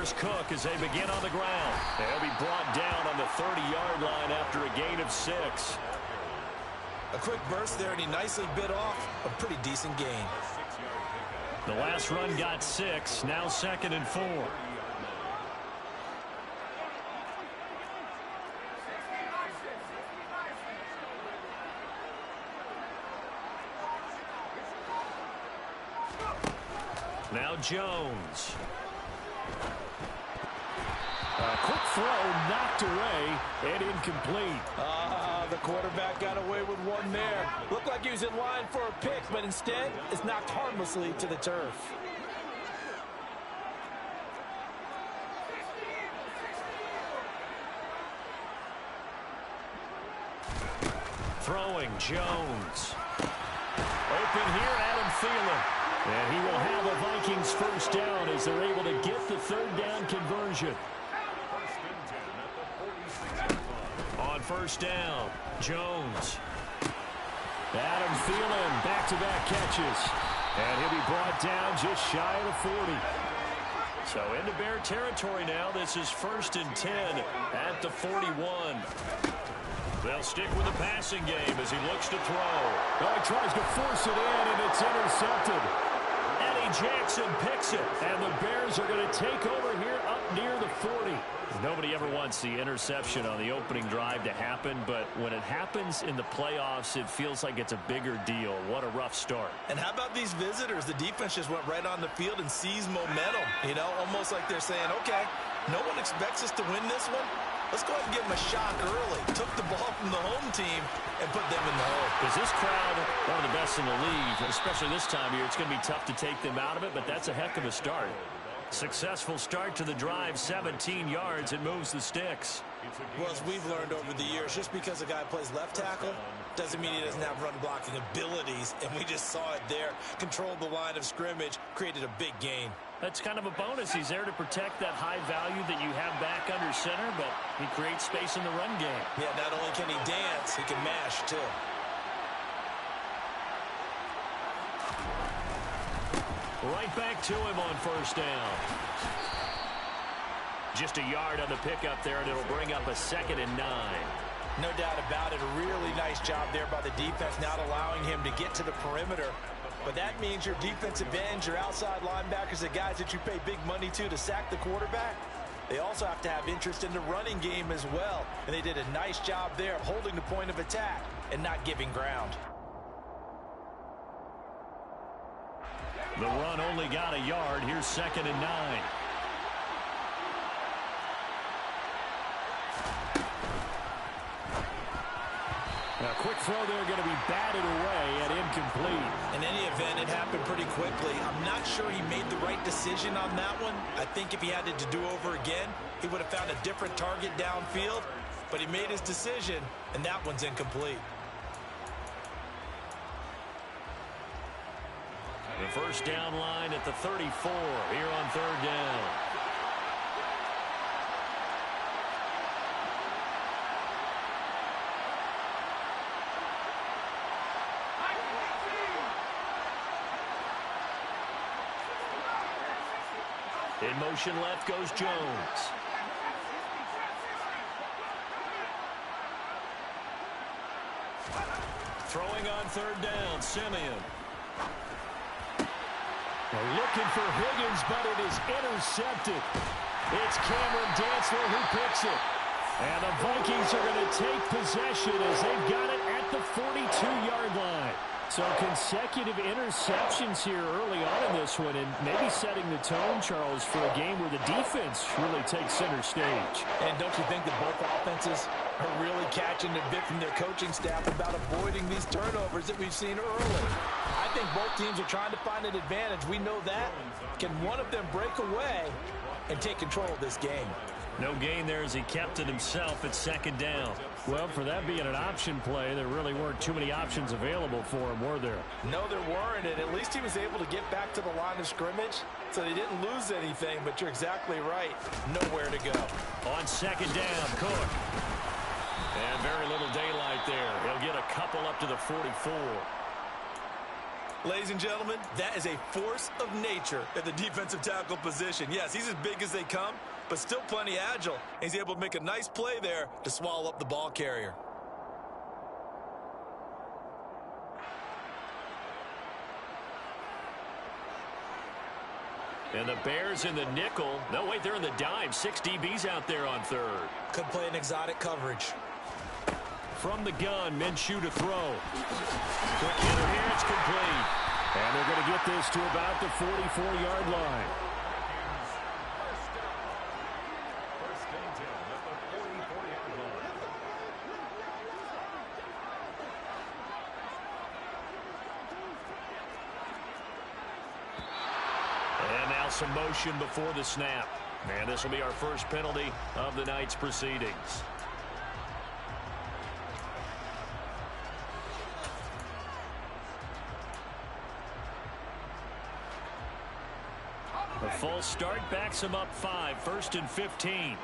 Here's Cook as they begin on the ground. They'll be brought down on the 30-yard line after a gain of 6. A quick burst there, and he nicely bit off a pretty decent gain. The last run got 6. Now 2nd and 4. Now Jones. A quick throw knocked away and incomplete. The quarterback got away with one there. Looked like he was in line for a pick, but instead it's knocked harmlessly to the turf. Throwing Jones. Open here, Adam Thielen. And he will have a Vikings first down as they're able to get the 3rd down conversion. On first down, Jones. Adam Thielen, back-to-back catches. And he'll be brought down just shy of the 40. So into Bear territory now. This is 1st and 10 at the 41. They'll stick with the passing game as he looks to throw. Oh, he tries to force it in, and it's intercepted. Eddie Jackson picks it, and the Bears are going to take over here up near the 40. Nobody ever wants the interception on the opening drive to happen, but when it happens in the playoffs, it feels like it's a bigger deal. What a rough start. And how about these visitors? The defense just went right on the field and seized momentum. You know, almost like they're saying, okay, no one expects us to win this one. Let's go ahead and give them a shock early. Took the ball from the home team and put them in the hole. Because this crowd, one of the best in the league, especially this time of year, it's going to be tough to take them out of it, but that's a heck of a start. Successful start to the drive, 17 yards. It moves the sticks. Well, as we've learned over the years, just because a guy plays left tackle doesn't mean he doesn't have run blocking abilities, and we just saw it there. Controlled the line of scrimmage, created a big gain. That's kind of a bonus. He's there to protect that high value that you have back under center, but he creates space in the run game. Yeah, not only can he dance, he can mash, too. Right back to him on first down. Just a yard on the pickup there, and it'll bring up a 2nd and 9. No doubt about it. A really nice job there by the defense, not allowing him to get to the perimeter. But that means your defensive ends, your outside linebackers, the guys that you pay big money to sack the quarterback, they also have to have interest in the running game as well. And they did a nice job there of holding the point of attack and not giving ground. The run only got a yard. Here's 2nd and 9. A quick throw there, going to be batted away and incomplete. In any event, it happened pretty quickly. I'm not sure he made the right decision on that one. I think if he had it to do over again, he would have found a different target downfield. But he made his decision, and that one's incomplete. The first down line at the 34 here on 3rd down. In motion left goes Jones. Throwing on 3rd down, Simeon. They're looking for Higgins, but it is intercepted. It's Cameron Dantzler who picks it. And the Vikings are going to take possession as they've got it at the 42-yard line. So consecutive interceptions here early on in this one, and maybe setting the tone, Charles, for a game where the defense really takes center stage. And don't you think that both offenses are really catching a bit from their coaching staff about avoiding these turnovers that we've seen early? I think both teams are trying to find an advantage. We know that. Can one of them break away and take control of this game? No gain there as he kept it himself at 2nd down. Well, for that being an option play, there really weren't too many options available for him, were there? No, there weren't, and at least he was able to get back to the line of scrimmage, so they didn't lose anything, but you're exactly right. Nowhere to go. On 2nd down, Cook. And very little daylight there. He'll get a couple up to the 44. Ladies and gentlemen, that is a force of nature at the defensive tackle position. Yes, he's as big as they come, but still plenty agile. He's able to make a nice play there to swallow up the ball carrier. And the Bears in the nickel. No, wait, they're in the dime. 6 DBs out there on third. Could play an exotic coverage. From the gun, Minshew to throw. Quick hitter here, it's complete. And they're going to get this to about the 44-yard line. And now some motion before the snap. And this will be our first penalty of the night's proceedings. A full start backs him up 5, 1st and 15.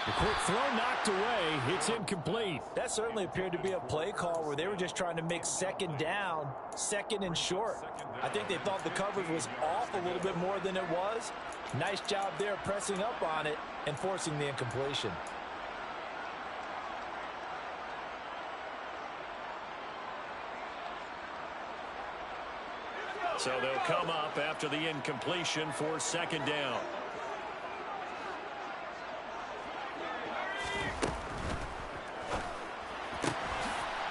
The quick throw knocked away. It's incomplete. That certainly appeared to be a play call where they were just trying to make second down, second and short. I think they thought the coverage was off a little bit more than it was. Nice job there pressing up on it and forcing the incompletion. So they'll come up after the incompletion for second down.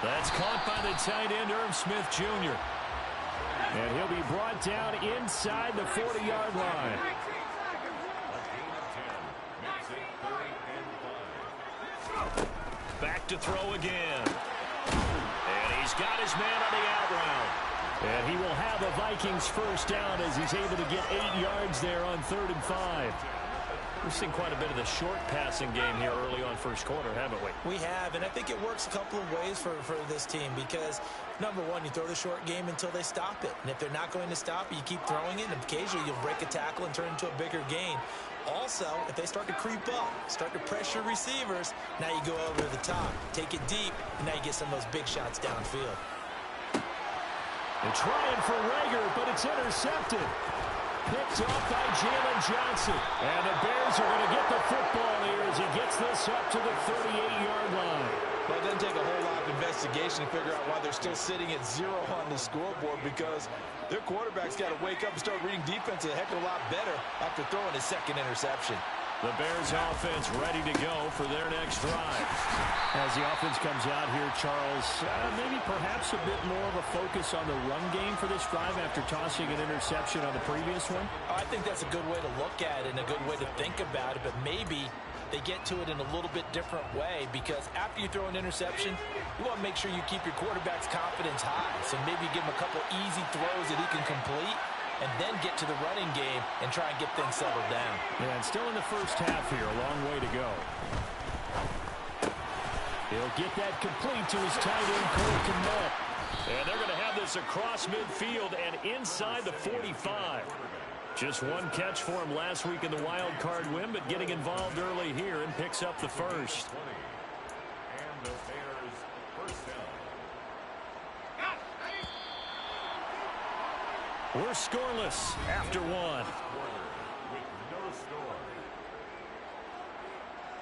That's caught by the tight end, Irv Smith Jr. And he'll be brought down inside the 40-yard line. Back to throw again. And he's got his man on the out route. And he will have a Vikings first down as he's able to get 8 yards there on 3rd and 5. We've seen quite a bit of the short passing game here early on first quarter, haven't we? We have, and I think it works a couple of ways for this team because, number one, you throw the short game until they stop it. And if they're not going to stop it, you keep throwing it, and occasionally you'll break a tackle and turn it into a bigger gain. Also, if they start to creep up, start to pressure receivers, now you go over the top, take it deep, and now you get some of those big shots downfield. They're trying for Rager, but it's intercepted. Picked off by Jalen Johnson. And the Bears are going to get the football here as he gets this up to the 38-yard line. Well, it doesn't take a whole lot of investigation to figure out why they're still sitting at 0 on the scoreboard because their quarterback's got to wake up and start reading defense a heck of a lot better after throwing his second interception. The Bears offense ready to go for their next drive. As the offense comes out here, Charles, maybe perhaps a bit more of a focus on the run game for this drive after tossing an interception on the previous one? I think that's a good way to look at it and a good way to think about it, but maybe they get to it in a little bit different way because after you throw an interception, you want to make sure you keep your quarterback's confidence high. So maybe you give him a couple easy throws that he can complete and then get to the running game and try and get things settled down. Yeah, and still in the first half here, a long way to go. He'll get that complete to his tight end, Cole Kmet. And they're going to have this across midfield and inside the 45. Just one catch for him last week in the wild card win, but getting involved early here and picks up the first. And the Bears first down. We're scoreless after one.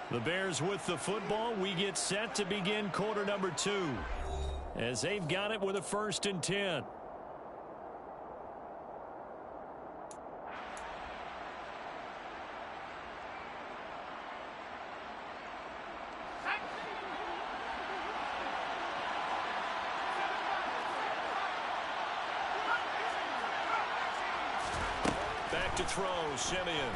The Bears with the football. We get set to begin quarter number 2 as they've got it with a 1st and 10. Back to throw, Simeon.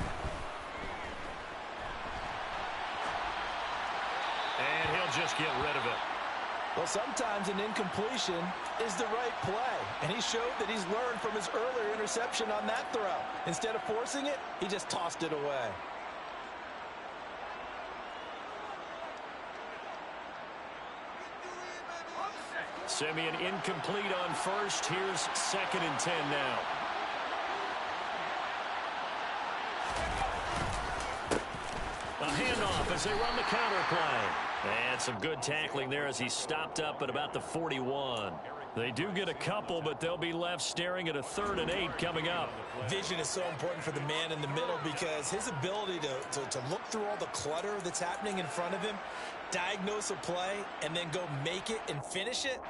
And he'll just get rid of it. Well, sometimes an incompletion is the right play, and he showed that he's learned from his earlier interception on that throw. Instead of forcing it, he just tossed it away. Simeon incomplete on first. Here's 2nd and 10 now. handoff as they run the counter play. And some good tackling there as he stopped up at about the 41. They do get a couple, but they'll be left staring at a 3rd and 8 coming up. Vision is so important for the man in the middle because his ability to look through all the clutter that's happening in front of him, diagnose a play, and then go make it and finish it,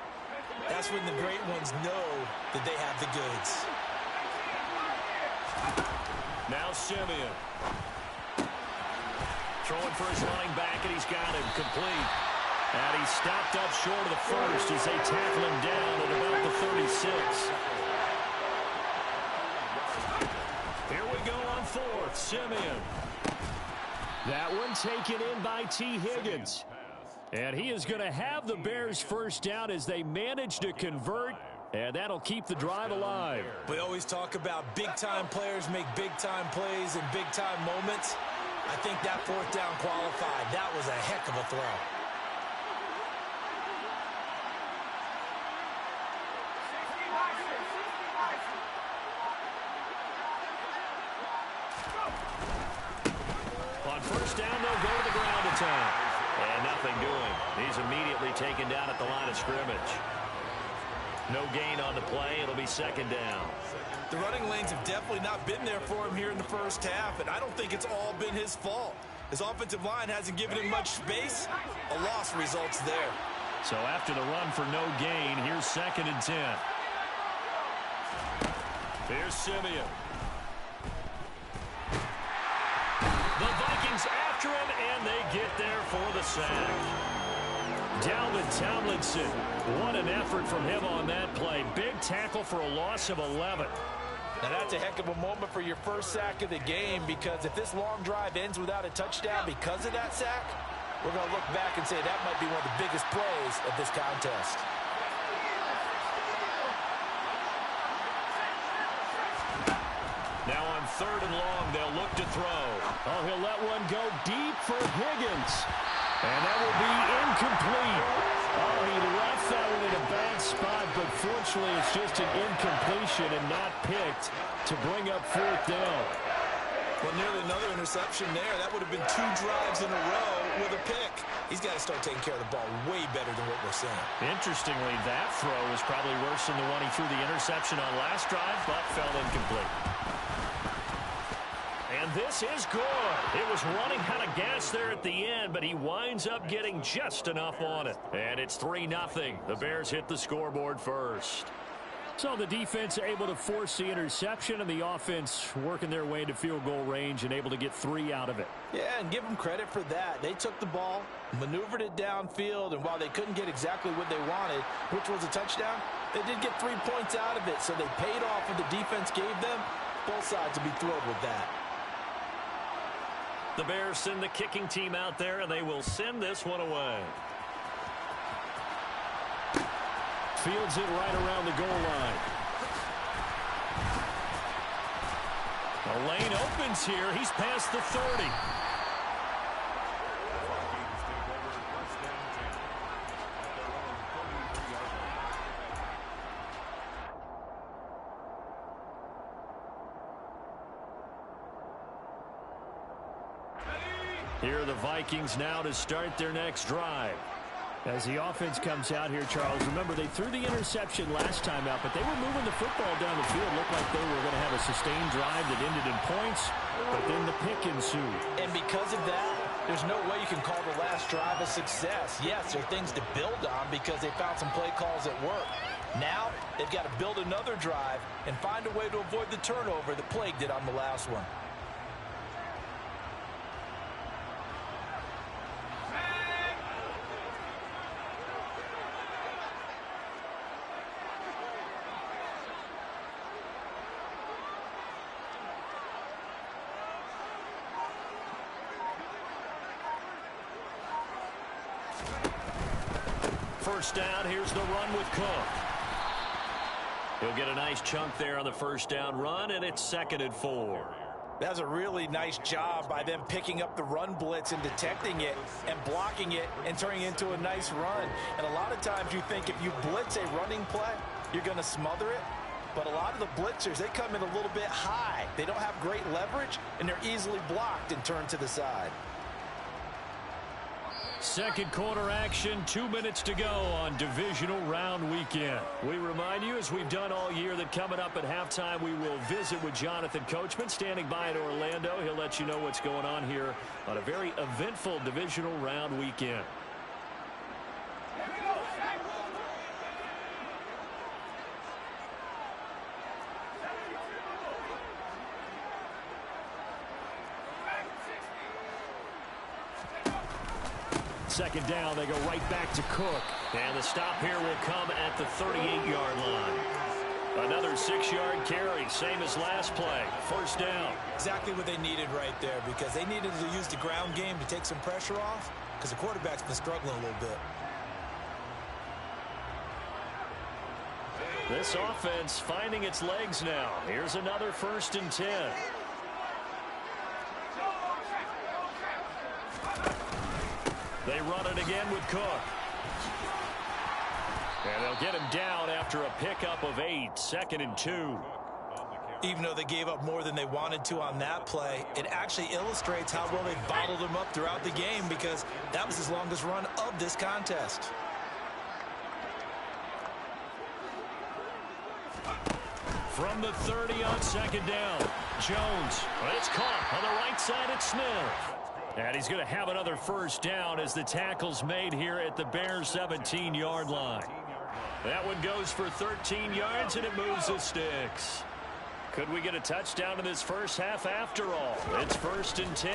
that's when the great ones know that they have the goods. Now Simeon. Throwing for his running back, and he's got him complete. And he stopped up short of the first as they tackle him down at about the 36. Here we go on 4th. Simeon. That one taken in by T. Higgins. And he is going to have the Bears first down as they manage to convert. And that'll keep the drive alive. We always talk about big-time players make big-time plays in big-time moments. I think that 4th down qualified. That was a heck of a throw. On first down, they'll go to the ground attack. And nothing doing. He's immediately taken down at the line of scrimmage. No gain on the play. It'll be 2nd down. The running lanes have definitely not been there for him here in the first half, and I don't think it's all been his fault. His offensive line hasn't given him much space. A loss results there. So after the run for no gain, here's 2nd and 10. Here's Simeon. The Vikings after him, and they get there for the sack. Dalvin Tomlinson, what an effort from him on that play. Big tackle for a loss of 11. Now that's a heck of a moment for your first sack of the game, because if this long drive ends without a touchdown because of that sack, we're going to look back and say that might be one of the biggest plays of this contest. Now on 3rd and long, they'll look to throw. Oh, he'll let one go deep for Higgins. And that will be incomplete. Oh, he left that one in a bad spot, but fortunately it's just an incompletion and not picked to bring up 4th down. Well, nearly another interception there. That would have been 2 drives in a row with a pick. He's got to start taking care of the ball way better than what we're seeing. Interestingly, that throw was probably worse than the one he threw the interception on last drive, but fell incomplete. And this is good. It was running out of gas there at the end, but he winds up getting just enough on it. And it's 3-0. The Bears hit the scoreboard first. So the defense able to force the interception, and the offense working their way into field goal range and able to get 3 out of it. Yeah, and give them credit for that. They took the ball, maneuvered it downfield, and while they couldn't get exactly what they wanted, which was a touchdown, they did get 3 points out of it, so they paid off what the defense gave them. Both sides will be thrilled with that. The Bears send the kicking team out there, and they will send this one away. Fields it right around the goal line. The lane opens here. He's past the 30. Here are the Vikings now to start their next drive. As the offense comes out here, Charles, remember they threw the interception last time out, but they were moving the football down the field. Looked like they were going to have a sustained drive that ended in points, but then the pick ensued. And because of that, there's no way you can call the last drive a success. Yes, there are things to build on because they found some play calls that work. Now, they've got to build another drive and find a way to avoid the turnover that plagued it on the last one. First down, here's the run with Cook. He'll get a nice chunk there on the first down run, and it's 2nd and 4. That's a really nice job by them picking up the run blitz and detecting it and blocking it and turning it into a nice run. And a lot of times you think if you blitz a running play, you're going to smother it. But a lot of the blitzers, they come in a little bit high. They don't have great leverage, and they're easily blocked and turned to the side. Second quarter action, 2 minutes to go on divisional round weekend. We remind you, as we've done all year, that coming up at halftime, we will visit with Jonathan Coachman standing by in Orlando. He'll let you know what's going on here on a very eventful divisional round weekend. Second down, they go right back to Cook. And the stop here will come at the 38-yard line. Another 6-yard carry, same as last play. First down. Exactly what they needed right there, because they needed to use the ground game to take some pressure off, because the quarterback's been struggling a little bit. This offense finding its legs now. Here's another 1st and 10. They run it again with Cook. And they'll get him down after a pickup of 8. 2nd and 2. Even though they gave up more than they wanted to on that play, it actually illustrates how well they bottled him up throughout the game, because that was his longest run of this contest. From the 30 on 2nd down. Jones. It's caught on the right side at Smith. And he's going to have another first down as the tackle's made here at the Bears' 17-yard line. That one goes for 13 yards, and it moves the sticks. Could we get a touchdown in this first half after all? It's 1st and 10.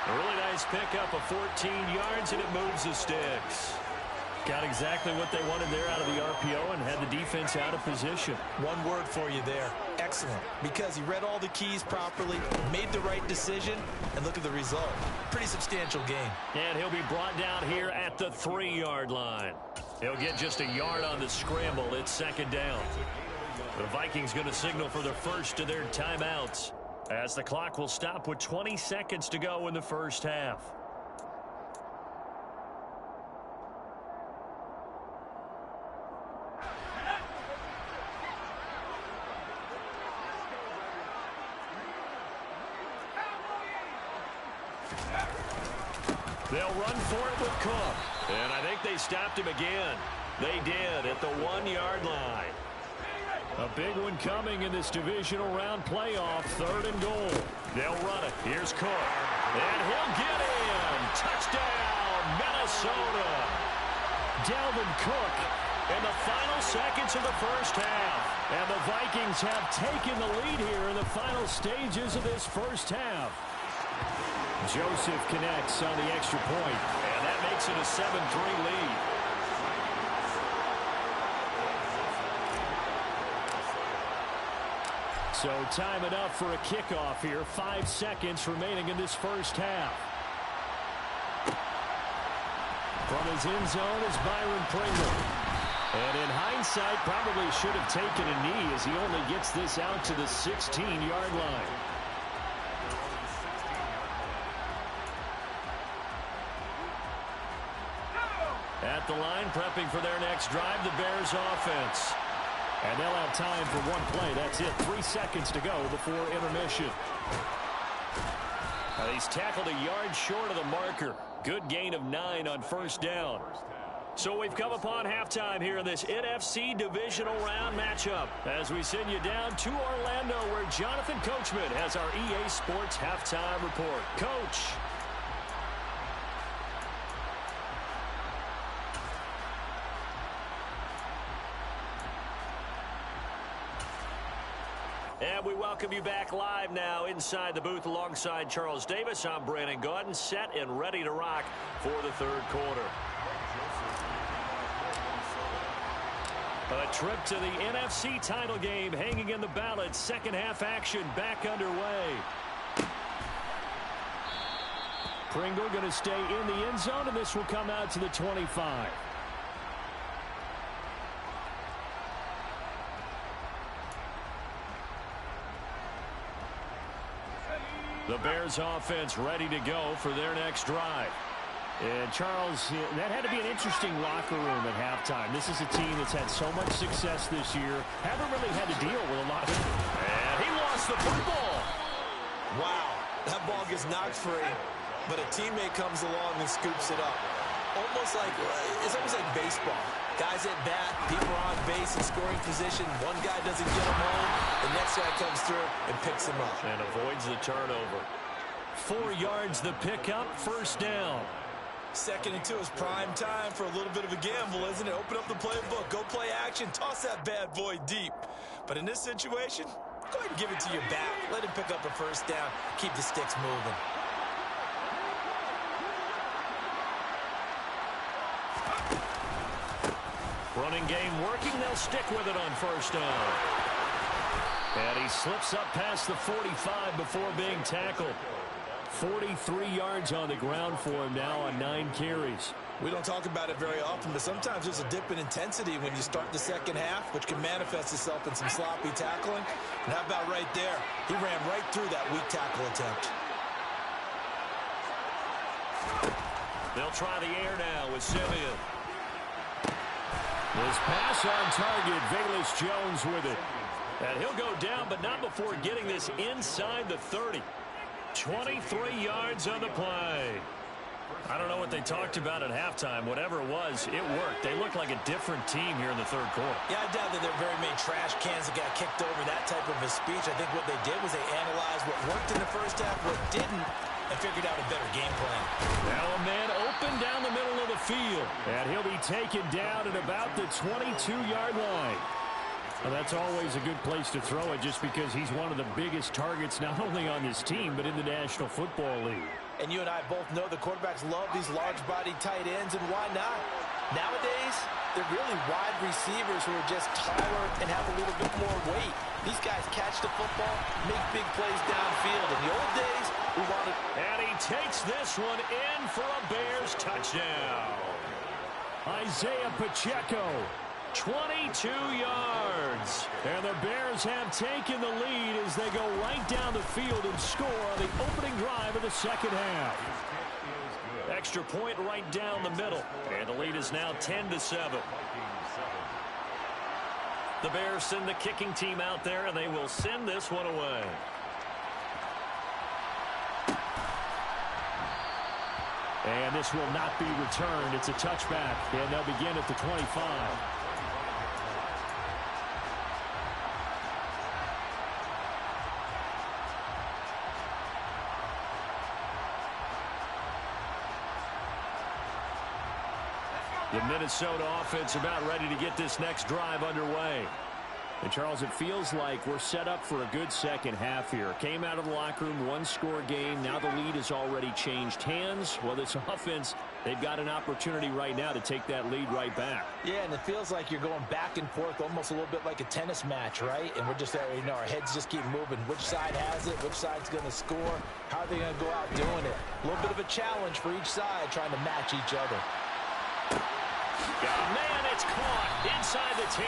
A really nice pickup of 14 yards, and it moves the sticks. Got exactly what they wanted there out of the RPO and had the defense out of position. One word for you there. Excellent. Because he read all the keys properly, made the right decision, and look at the result. Pretty substantial game. And he'll be brought down here at the 3-yard line. He'll get just a yard on the scramble. It's 2nd down. The Vikings going to signal for the first of their timeouts, as the clock will stop with 20 seconds to go in the first half. They'll run for it with Cook. And I think they stopped him again. They did at the 1-yard line. A big one coming in this divisional round playoff. 3rd and goal. They'll run it. Here's Cook. And he'll get in. Touchdown, Minnesota. Dalvin Cook in the final seconds of the first half. And the Vikings have taken the lead here in the final stages of this first half. Joseph connects on the extra point, and that makes it a 7-3 lead. So time enough for a kickoff here. 5 seconds remaining in this first half. From his end zone is Byron Pringle. And in hindsight, probably should have taken a knee as he only gets this out to the 16-yard line. At the line, prepping for their next drive, the Bears offense. And they'll have time for one play. That's it. 3 seconds to go before intermission. He's tackled a yard short of the marker. Good gain of 9 on first down. So we've come upon halftime here in this NFC divisional round matchup, as we send you down to Orlando, where Jonathan Coachman has our EA Sports halftime report. Coach. And we welcome you back live now inside the booth alongside Charles Davis. I'm Brandon Gaudin, set and ready to rock for the 3rd quarter. A trip to the NFC title game hanging in the balance. Second half action back underway. Pringle going to stay in the end zone, and this will come out to the 25. The Bears offense ready to go for their next drive. And Charles, that had to be an interesting locker room at halftime. This is a team that's had so much success this year. Haven't really had to deal with a lot of... And he lost the football. Wow. That ball gets knocked free, but a teammate comes along and scoops it up. It's almost like baseball. Guys at bat, people are on base in scoring position. One guy doesn't get him home. The next guy comes through and picks him up. And avoids the turnover. 4 yards the pickup, first down. 2nd and 2 is prime time for a little bit of a gamble, isn't it? Open up the playbook, go play action, toss that bad boy deep. But in this situation, go ahead and give it to your back. Let him pick up a first down. Keep the sticks moving. Running game working. They'll stick with it on first down. And he slips up past the 45 before being tackled. 43 yards on the ground for him now on 9 carries. We don't talk about it very often, but sometimes there's a dip in intensity when you start the second half, which can manifest itself in some sloppy tackling. And how about right there? He ran right through that weak tackle attempt. They'll try the air now with Simeon. This pass on target, Velus Jones with it. And he'll go down, but not before getting this inside the 30. 23 yards on the play. I don't know what they talked about at halftime. Whatever it was, it worked. They look like a different team here in the third quarter. Yeah, I doubt that there are very many trash cans that got kicked over, that type of a speech. I think what they did was they analyzed what worked in the first half, what didn't, and figured out a better game plan. Now a man open down the middle of the field. And he'll be taken down at about the 22-yard line. Well, that's always a good place to throw it just because he's one of the biggest targets not only on this team but in the National Football League. And you and I both know the quarterbacks love these large-bodied tight ends, and why not? Nowadays, they're really wide receivers who are just taller and have a little bit more weight. These guys catch the football, make big plays downfield. In the old days, we wanted... And he takes this one in for a Bears touchdown. Isaiah Pacheco. 22 yards. And the Bears have taken the lead as they go right down the field and score on the opening drive of the second half. Extra point right down the middle. And the lead is now 10-7. The Bears send the kicking team out there, and they will send this one away. And this will not be returned. It's a touchback, and they'll begin at the 25. The Minnesota offense about ready to get this next drive underway. And, Charles, it feels like we're set up for a good second half here. Came out of the locker room, one-score game. Now the lead has already changed hands. Well, this offense, they've got an opportunity right now to take that lead right back. Yeah, and it feels like you're going back and forth almost a little bit like a tennis match, right? And we're just, our heads just keep moving. Which side has it? Which side's going to score? How are they going to go out doing it? A little bit of a challenge for each side trying to match each other. Man, it's caught inside the 10.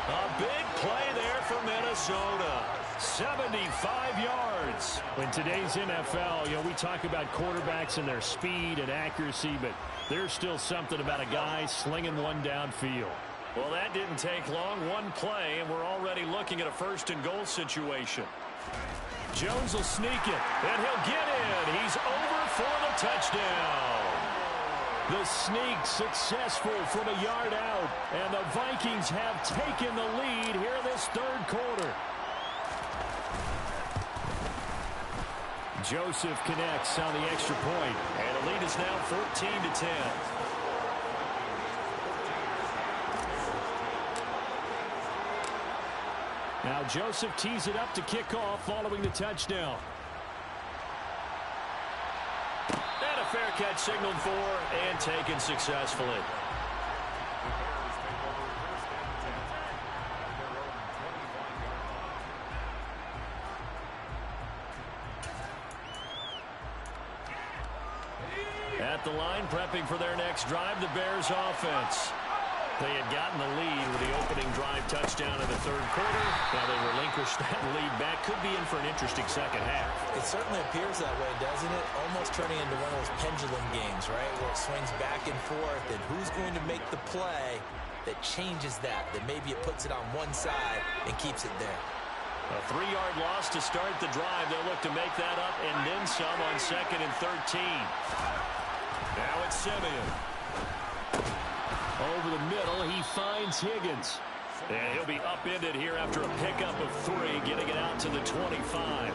A big play there for Minnesota. 75 yards. In today's NFL, we talk about quarterbacks and their speed and accuracy, but there's still something about a guy slinging one downfield. Well, that didn't take long. One play, and we're already looking at a first-and-goal situation. Jones will sneak it, and he'll get in. He's over for the touchdown. The sneak successful from a yard out, and the Vikings have taken the lead here in this third quarter. Joseph connects on the extra point, and the lead is now 14-10. Now Joseph tees it up to kick off following the touchdown. And a fair catch signaled for and taken successfully. At the line, prepping for their next drive, the Bears offense. They had gotten the lead with the opening drive touchdown in the third quarter. Now they relinquished that lead back. Could be in for an interesting second half. It certainly appears that way, doesn't it? Almost turning into one of those pendulum games, right? Where it swings back and forth, and who's going to make the play that changes that maybe it puts it on one side and keeps it there. A 3-yard loss to start the drive. They'll look to make that up and then some on 2nd and 13. Now it's Simeon. Over the middle, he finds Higgins. And he'll be upended here after a pickup of 3, getting it out to the 25.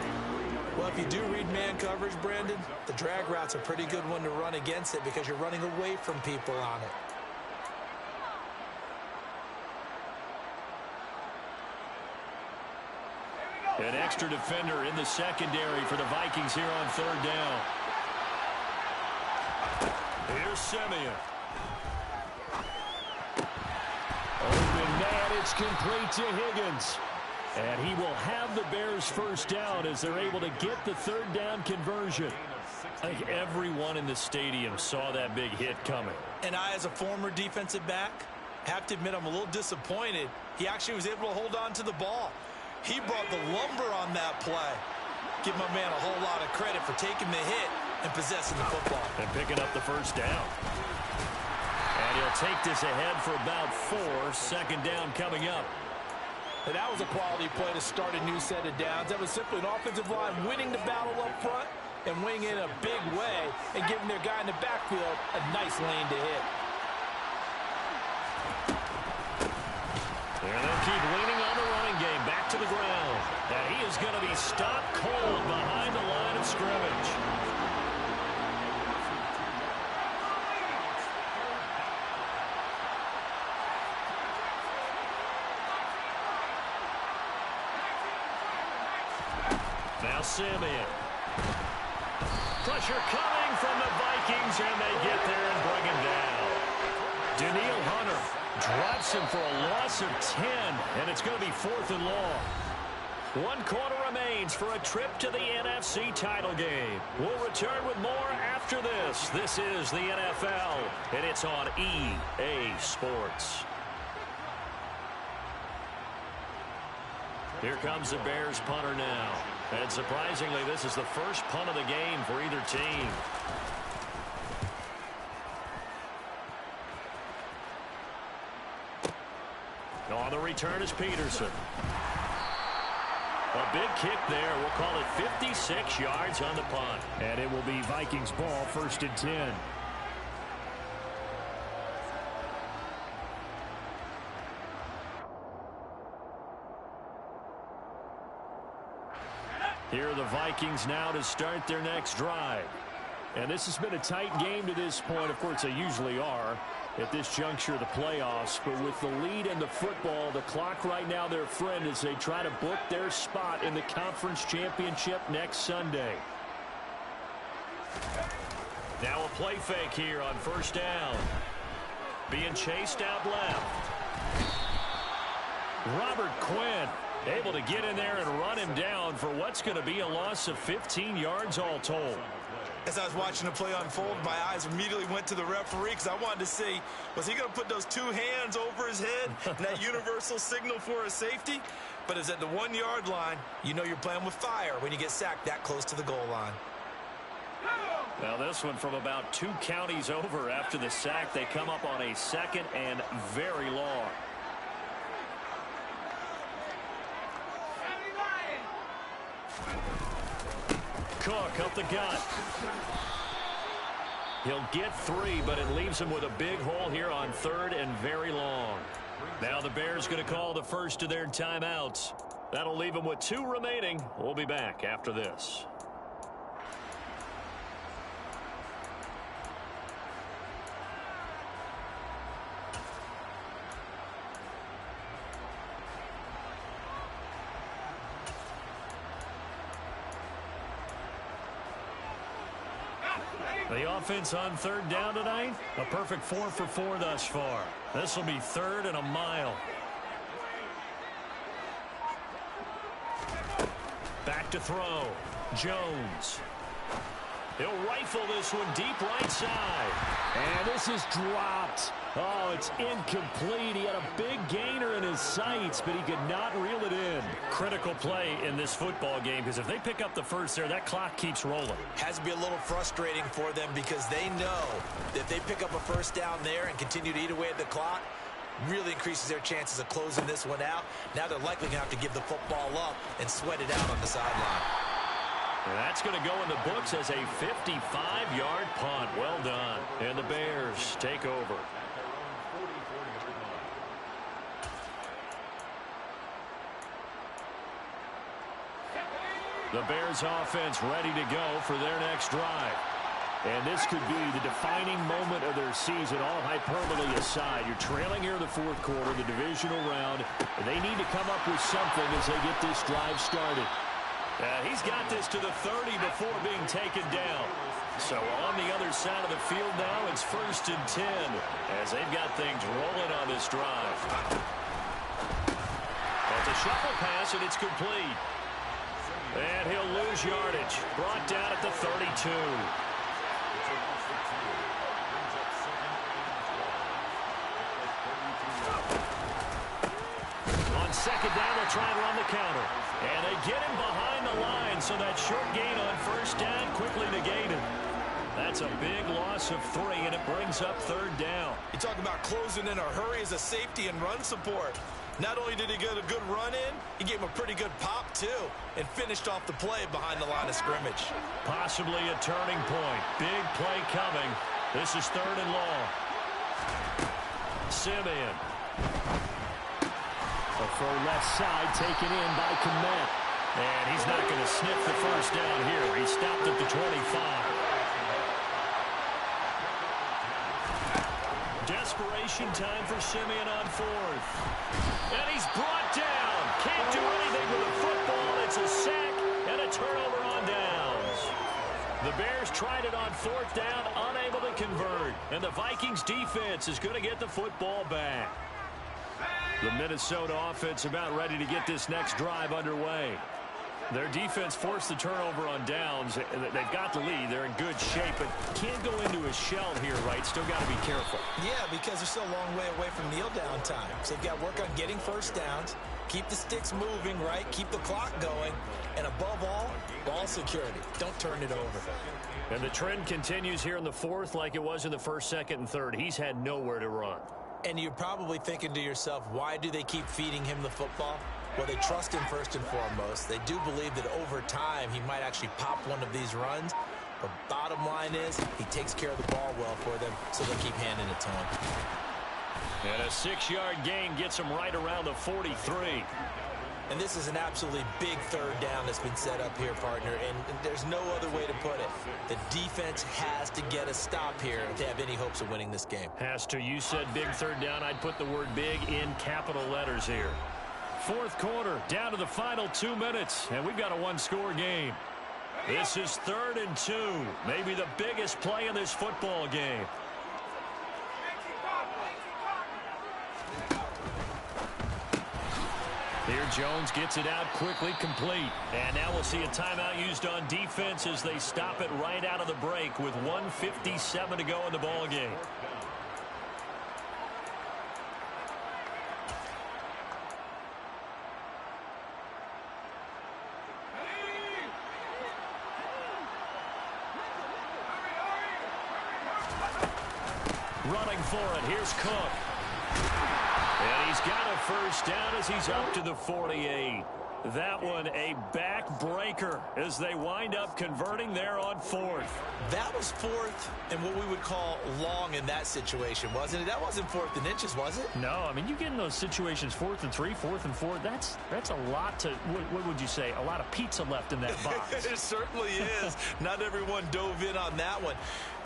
Well, if you do read man coverage, Brandon, the drag route's a pretty good one to run against it because you're running away from people on it. An extra defender in the secondary for the Vikings here on 3rd down. Here's Simeon. Open man, it's complete to Higgins. And he will have the Bears first down as they're able to get the 3rd down conversion. I think everyone in the stadium saw that big hit coming. And I, as a former defensive back, have to admit I'm a little disappointed. He actually was able to hold on to the ball. He brought the lumber on that play. Give my man a whole lot of credit for taking the hit and possessing the football. And picking up the first down. And he'll take this ahead for about 4. 2nd down coming up. And that was a quality play to start a new set of downs. That was simply an offensive line winning the battle up front and winning in a big way and giving their guy in the backfield a nice lane to hit. And they'll keep leaning on the running game. Back to the ground. And he is going to be stopped cold behind the line of scrimmage. Now Simeon. Pressure coming from the Vikings, and they get there and bring him down. Daniil Hunter drops him for a loss of 10, and it's going to be 4th and long. 1 quarter remains for a trip to the NFC title game. We'll return with more after this. This is the NFL, and it's on EA Sports. Here comes the Bears punter now. And surprisingly, this is the first punt of the game for either team. On the return is Peterson. A big kick there. We'll call it 56 yards on the punt. And it will be Vikings ball, 1st and 10. Here are the Vikings now to start their next drive. And this has been a tight game to this point. Of course, they usually are at this juncture of the playoffs. But with the lead in the football, the clock right now their friend as they try to book their spot in the conference championship next Sunday. Now a play fake here on 1st down. Being chased out left. Robert Quinn able to get in there and run him down for what's going to be a loss of 15 yards all told. As I was watching the play unfold, my eyes immediately went to the referee because I wanted to see, was he going to put those 2 hands over his head and that universal signal for a safety? But it's at the 1-yard line. You know you're playing with fire when you get sacked that close to the goal line. Now this one from about 2 counties over after the sack. They come up on a 2nd and very long. Cook up the gut. He'll get 3, but it leaves him with a big hole here on 3rd and very long. Now the Bears going to call the first of their timeouts. That'll leave them with 2 remaining. We'll be back after this. The offense on 3rd down tonight, a perfect 4 for 4 thus far. This will be 3rd and a mile. Back to throw. Jones. He'll rifle this one deep right side. And this is dropped. Oh, it's incomplete. He had a big gainer in his sights, but he could not reel it in. Critical play in this football game, because if they pick up the first there, that clock keeps rolling. Has to be a little frustrating for them because they know that if they pick up a 1st down there and continue to eat away at the clock, really increases their chances of closing this one out. Now they're likely going to have to give the football up and sweat it out on the sideline. That's going to go in the books as a 55-yard punt. Well done. And the Bears take over. The Bears offense ready to go for their next drive. And this could be the defining moment of their season, all hyperbole aside. You're trailing here in the fourth quarter, the divisional round. They need to come up with something as they get this drive started. He's got this to the 30 before being taken down. So on the other side of the field now, it's 1st and 10 as they've got things rolling on this drive. It's a shuffle pass, and it's complete. And he'll lose yardage. Brought down at the 32. On second down, they'll try and run the counter. And they get him behind the line, so that short gain on first down quickly negated. That's a big loss of 3, and it brings up 3rd down. You're talking about closing in a hurry as a safety and run support. Not only did he get a good run in, he gave him a pretty good pop, too, and finished off the play behind the line of scrimmage. Possibly a turning point. Big play coming. This is 3rd and long. Simeon. A throw left side taken in by Kmet. And he's not going to sniff the first down here. He stopped at the 25. Desperation time for Simeon on 4th. And he's brought down. Can't do anything with a football. It's a sack and a turnover on downs. The Bears tried it on 4th down, unable to convert. And the Vikings defense is going to get the football back. The Minnesota offense about ready to get this next drive underway. Their defense forced the turnover on downs. They've got the lead. They're in good shape, but can't go into a shell here, right? Still got to be careful. Yeah, because they're still a long way away from kneel down time. So they've got to work on getting first downs, keep the sticks moving, right? Keep the clock going. And above all, ball security. Don't turn it over. And the trend continues here in the 4th like it was in the 1st, 2nd, and 3rd. He's had nowhere to run. And you're probably thinking to yourself, why do they keep feeding him the football? Well, they trust him first and foremost. They do believe that over time he might actually pop one of these runs. But bottom line is he takes care of the ball well for them, so they keep handing it to him. And a 6-yard gain gets him right around the 43. And this is an absolutely big 3rd down that's been set up here, partner, and there's no other way to put it. The defense has to get a stop here if they have any hopes of winning this game. Has to. You said big 3rd down. I'd put the word big in capital letters here. 4th quarter, down to the final 2 minutes, and we've got a 1-score game. This is 3rd and 2, maybe the biggest play in this football game. Here Jones gets it out quickly, complete. And now we'll see a timeout used on defense as they stop it right out of the break with 1:57 to go in the ball game. Running for it, here's Cook. And he's got a first down as he's up to the 48. That one a backbreaker as they wind up converting there on 4th. That was 4th and what we would call long in that situation, wasn't it? That wasn't 4th and inches, was it? No, I mean, you get in those situations 4th and 3, 4th and 4. That's a lot to, what would you say, a lot of pizza left in that box. It certainly is. Not everyone dove in on that one.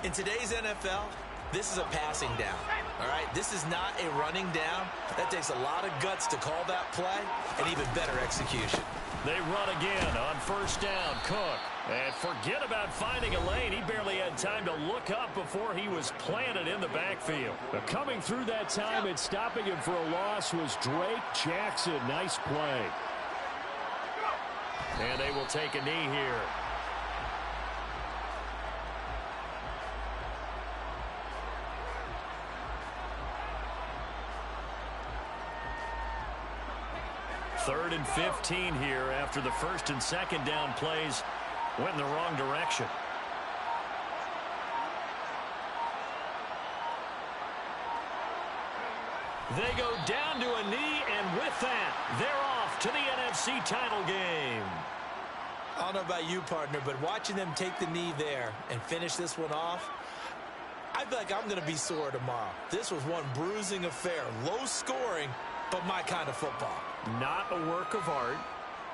In today's NFL, this is a passing down, all right? This is not a running down. That takes a lot of guts to call that play and even better execution. They run again on first down, Cook. And forget about finding a lane. He barely had time to look up before he was planted in the backfield. But coming through that time and stopping him for a loss was Drake Jackson. Nice play. And they will take a knee here. Third and 15 here after the first and second down plays went in the wrong direction. They go down to a knee, and with that, they're off to the NFC title game. I don't know about you, partner, but watching them take the knee there and finish this one off, I feel like I'm going to be sore tomorrow. This was one bruising affair. Low scoring, but my kind of football. Not a work of art,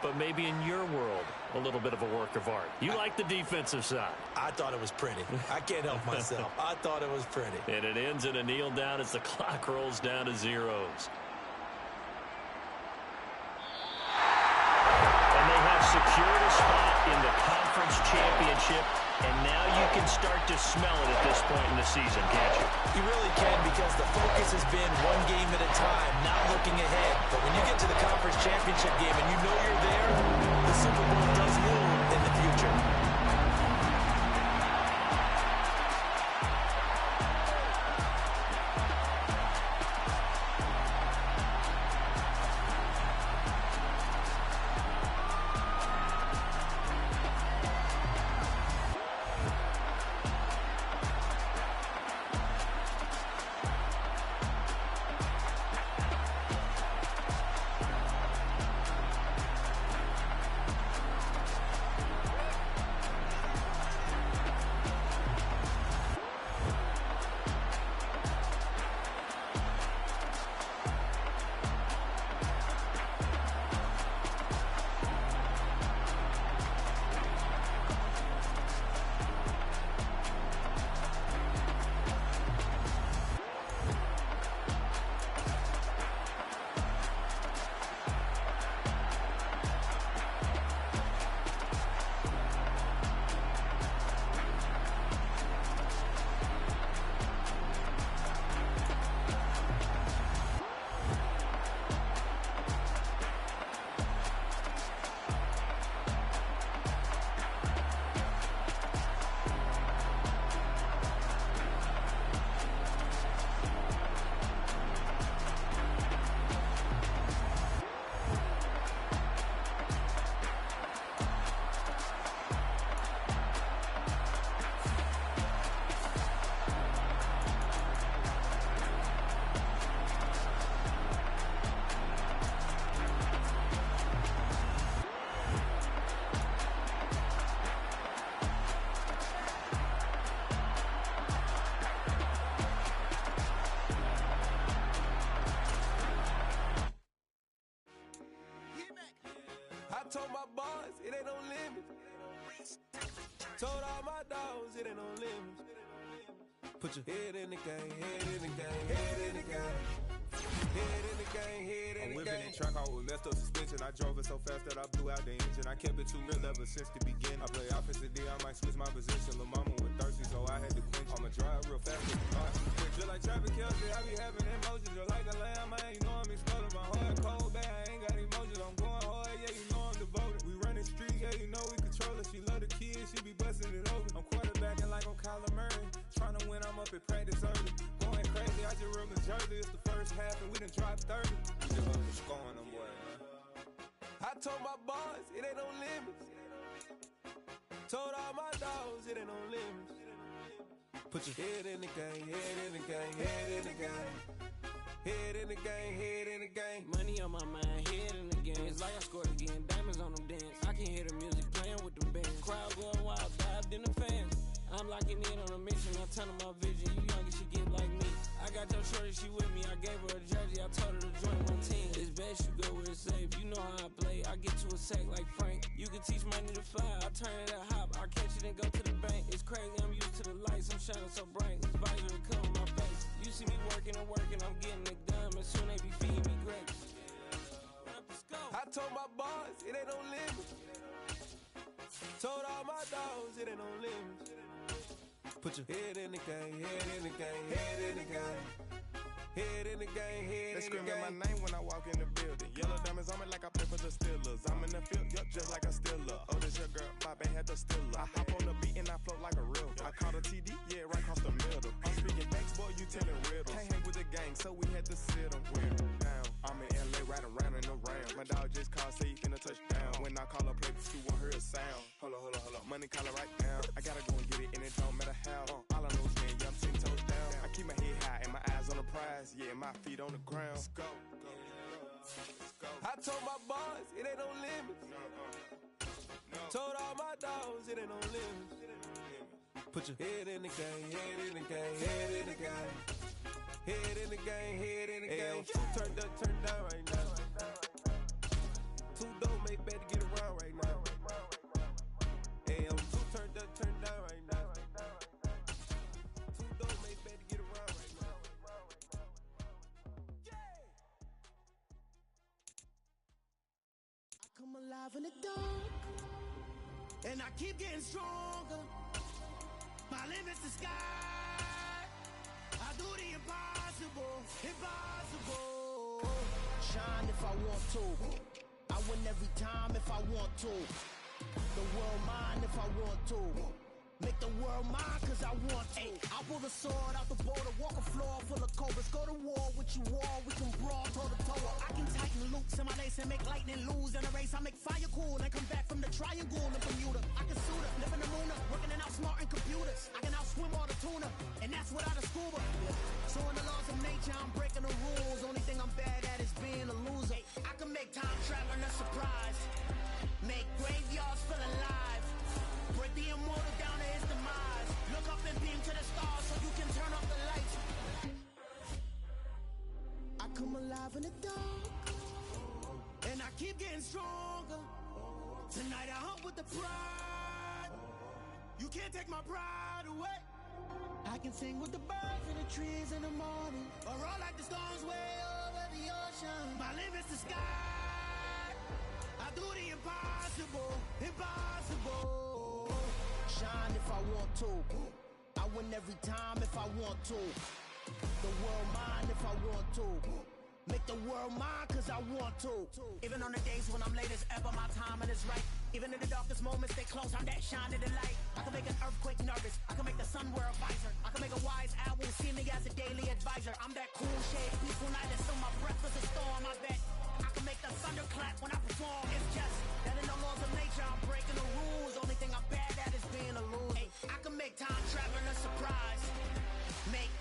but maybe in your world, a little bit of a work of art. You like the defensive side. I thought it was pretty. I can't help myself. I thought it was pretty. And it ends in a kneel down as the clock rolls down to zeros. And they have secured a spot in the conference championship, and now you can start to smell it at this point in the season, can't you? You really can, because the focus has been one game at a time, not looking ahead. But when you get to the conference championship game and you know you're there, the Super Bowl does loom in the future. Told my boys it ain't no limits. Told all my dogs it ain't no limits. Put your head in the game, head in the game, head in the game. Head in the game, head in the game. I'm whipping in track, I was left up suspension. I drove it so fast that I blew out the engine. I kept it too real ever since the beginning. I play offensive D, I might switch my position. Lil' mama was thirsty, so I had to quench. I'ma drive real fast with the car. Just like Travis Kelce, I be having emotions. Just like a lamb, man, you know I'm exploding. My heart cold, bad, I ain't got emotions. I'm going hard, yeah, you know I'm devoted. We running streets, yeah, you know we control it. She love the kids, she be busting it open. I'm quarterbacking like I'm Kyler Murray. Trying to win, I'm up at practice early. Going crazy, I just rode the jersey. It's the first half and we done dropped 30. We just up for scoring them, boy, man. I told my boys it ain't no limits. Told all my dogs it ain't no limits. Put your head in the game, head in the game, head in the game. Head in the game, head in the game. Money on my mind, head in the game. It's like I scored again, diamonds on them dance. I can hear the music playing with them bands. Crowd going wild, dived in the fans. I'm locking in on a mission, I turn on my vision. You young and she get like me. I got your shorty, she with me. I gave her a jersey, I told her to join my team. It's best you go where it's safe. You know how I play. I get to a sack like Frank. You can teach money to fly. I turn it a hop. I catch it and go to the bank. It's crazy, I'm used to the lights. I'm shining so bright. This visor to cover my face. You see me working and working. I'm getting it done. And soon they be feeding me grapes. I told my boys it ain't no limits. Told all my dogs it ain't no limits. Put your head in the game, head in the game, head in the game. Head in the game, head in the game. They screaming my name when I walk in the building. Yellow diamonds on me like I play for the Steelers. I'm in the field, yup, just like a Steeler. Oh, this your girl, Bob ain't had the Steeler. I hop on the beat and I float like a river. I caught a TD, yeah, right across the middle. I'm speaking facts, boy, you telling riddles. Can't hang with the gang, so we had to sit them down. I'm in LA, riding around in the round. My dog just called, say he finna touch down. When I call up, play the school, won't hear a sound. Hold up, money calling right now. I gotta go and get it, and it don't matter how. All I know is me, yeah, I'm 10 toes down. I keep my head high and my eyes on the prize. Yeah, my feet on the ground. Let's go. I told my boys, it ain't no limits. Told all my dogs, it ain't no limits. Put your head in the game, head in the game, head in the game. Head in the game, head in the game. Two turned up, turned down right now. Two don't make bad to get around right now. Hey, I'm two turned up, turned down right now. Two don't make bad to get around right now. I come alive in the dark, and I keep getting stronger. My limit's the sky. I do the impossible, impossible. Shine if I want to. I win every time if I want to. The world mine if I want to. Make the world mine cause I want to. I pull the sword out the border, walk a floor full of cobras. Go to war with you all, we can brawl toe to toe. I can tighten loops in my lace and make lightning lose in a race. I make fire cool and come back from the triangle in Bermuda. I can suit up, live in the moon, working and outsmarting computers. I can outswim all the tuna, and that's without a scuba. So in the laws of nature, I'm breaking the rules. Only thing I'm bad at is being a loser. I can make time traveling a surprise, make graveyards feel alive, break the immortal down to his demise. Look up and beam to the stars so you can turn off the lights. I come alive in the dark, and I keep getting stronger. Tonight I hunt with the pride. You can't take my pride away. I can sing with the birds and the trees in the morning, or roll like the storms way over the ocean. My limit's the sky. I do the impossible, impossible. Shine if I want to. I win every time if I want to. The world mine if I want to. Make the world mine cause I want to. Even on the days when I'm late as ever, my timing is right. Even in the darkest moments, stay close, I'm that shine of the light. I can make an earthquake nervous, I can make the sun wear a visor. I can make a wise owl see me as a daily advisor. I'm that cool shade, peaceful night, and still my breath is a storm. I